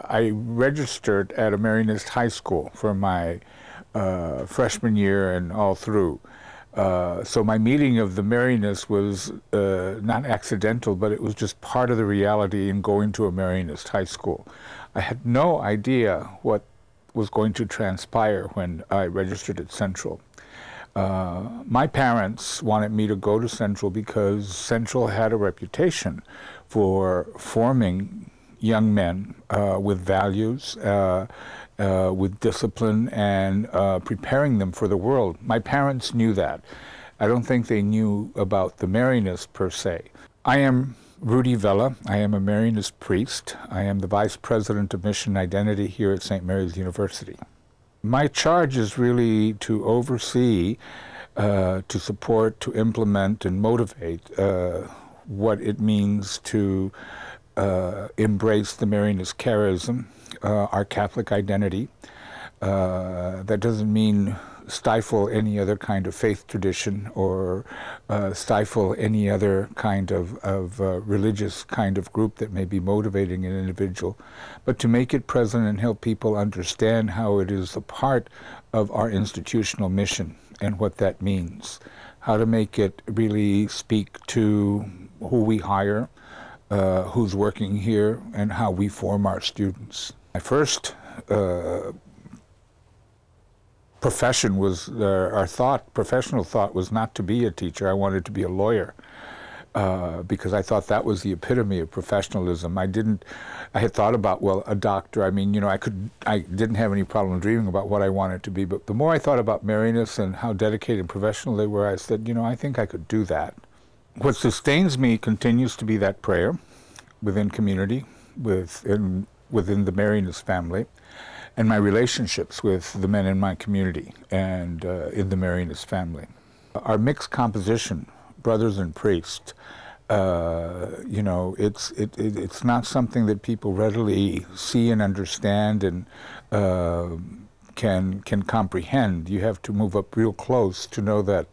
I registered at a Marianist high school for my freshman year and all through. So my meeting of the Marianists was not accidental, but it was just part of the reality in going to a Marianist high school. I had no idea what was going to transpire when I registered at Central. My parents wanted me to go to Central because Central had a reputation for forming young men with values, with discipline, and preparing them for the world. My parents knew that. I don't think they knew about the Marianists per se. I am Rudy Vela. I am a Marianist priest. I am the Vice President of Mission Identity here at St. Mary's University. My charge is really to oversee, to support, to implement, and motivate what it means to embrace the Marianist charism, our Catholic identity. That doesn't mean stifle any other kind of faith tradition or stifle any other kind of religious kind of group that may be motivating an individual, but to make it present and help people understand how it is a part of our institutional mission and what that means, how to make it really speak to who we hire, who's working here, and how we form our students. My first profession was, professional thought was not to be a teacher. I wanted to be a lawyer because I thought that was the epitome of professionalism. I had thought about, well, a doctor. I mean, you know, I didn't have any problem dreaming about what I wanted to be, but the more I thought about Marianists and how dedicated and professional they were, I said, you know, I think I could do that. What sustains me continues to be that prayer within community, within the Marianist family, and my relationships with the men in my community and in the Marianist family. Our mixed composition, brothers and priests, you know, it's not something that people readily see and understand and can comprehend. You have to move up real close to know that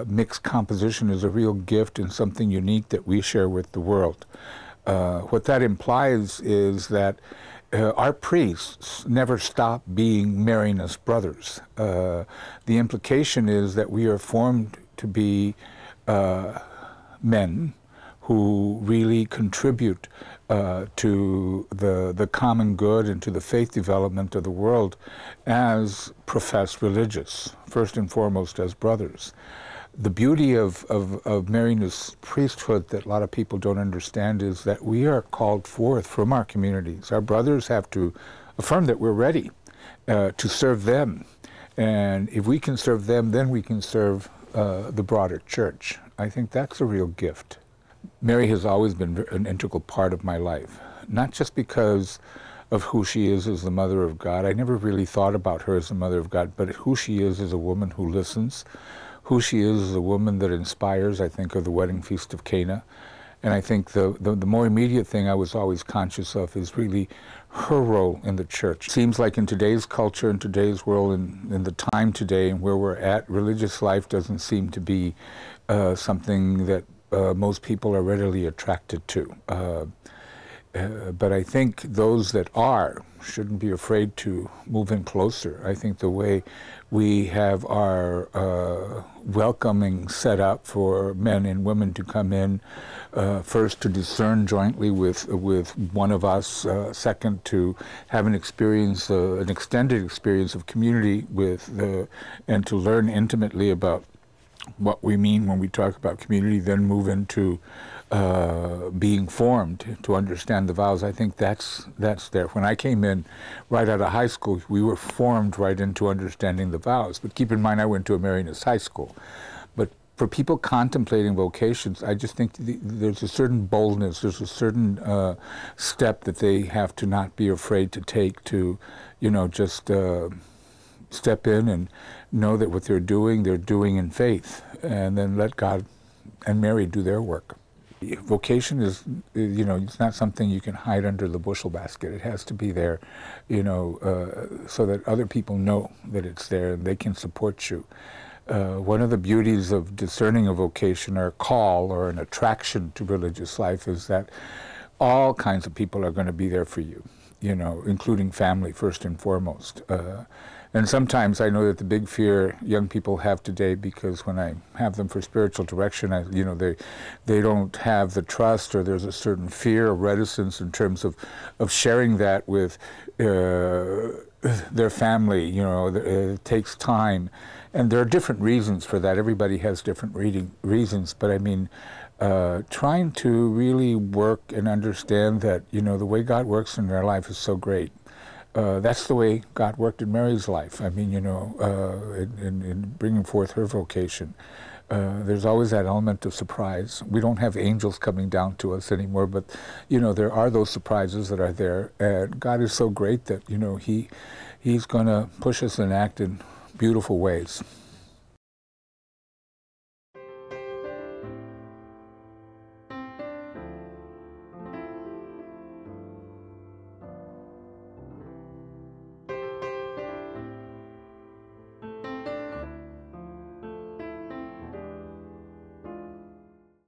mixed composition is a real gift and something unique that we share with the world. What that implies is that our priests never stop being Marianist brothers. The implication is that we are formed to be men who really contribute to the common good and to the faith development of the world as professed religious, first and foremost as brothers. The beauty of Marianist priesthood that a lot of people don't understand is that we are called forth from our communities. Our brothers have to affirm that we're ready to serve them. And if we can serve them, then we can serve the broader church. I think that's a real gift. Mary has always been an integral part of my life, not just because of who she is as the Mother of God. I never really thought about her as the Mother of God, but who she is as a woman who listens, who she is as a woman that inspires. I think of the wedding feast of Cana. And I think the more immediate thing I was always conscious of is really her role in the church. It seems like in today's culture, in today's world, in the time today and where we're at, religious life doesn't seem to be something that most people are readily attracted to. But I think those that are shouldn't be afraid to move in closer. I think the way we have our welcoming set up for men and women to come in, first to discern jointly with one of us, second to have an experience, an extended experience of community with, and to learn intimately about what we mean when we talk about community, then move into being formed to understand the vows. I think that's there. When I came in right out of high school, we were formed right into understanding the vows. But keep in mind, I went to a Marianist high school. But for people contemplating vocations, I just think there's a certain boldness, there's a certain step that they have to not be afraid to take to, you know, just step in and know that what they're doing in faith, and then let God and Mary do their work. Vocation is, you know, it's not something you can hide under the bushel basket. It has to be there, you know, so that other people know that it's there and they can support you. One of the beauties of discerning a vocation or a call or an attraction to religious life is that all kinds of people are going to be there for you. you know, including family first and foremost. And sometimes I know that the big fear young people have today, because when I have them for spiritual direction, you know, they don't have the trust, or there's a certain fear or reticence in terms of sharing that with their family. You know, it takes time, and there are different reasons for that. Everybody has different reasons, but I mean, trying to really work and understand that, you know, the way God works in their life is so great. That's the way God worked in Mary's life. I mean, you know, in bringing forth her vocation. There's always that element of surprise. We don't have angels coming down to us anymore, but, you know, there are those surprises that are there. And God is so great that, you know, He's going to push us and act in beautiful ways.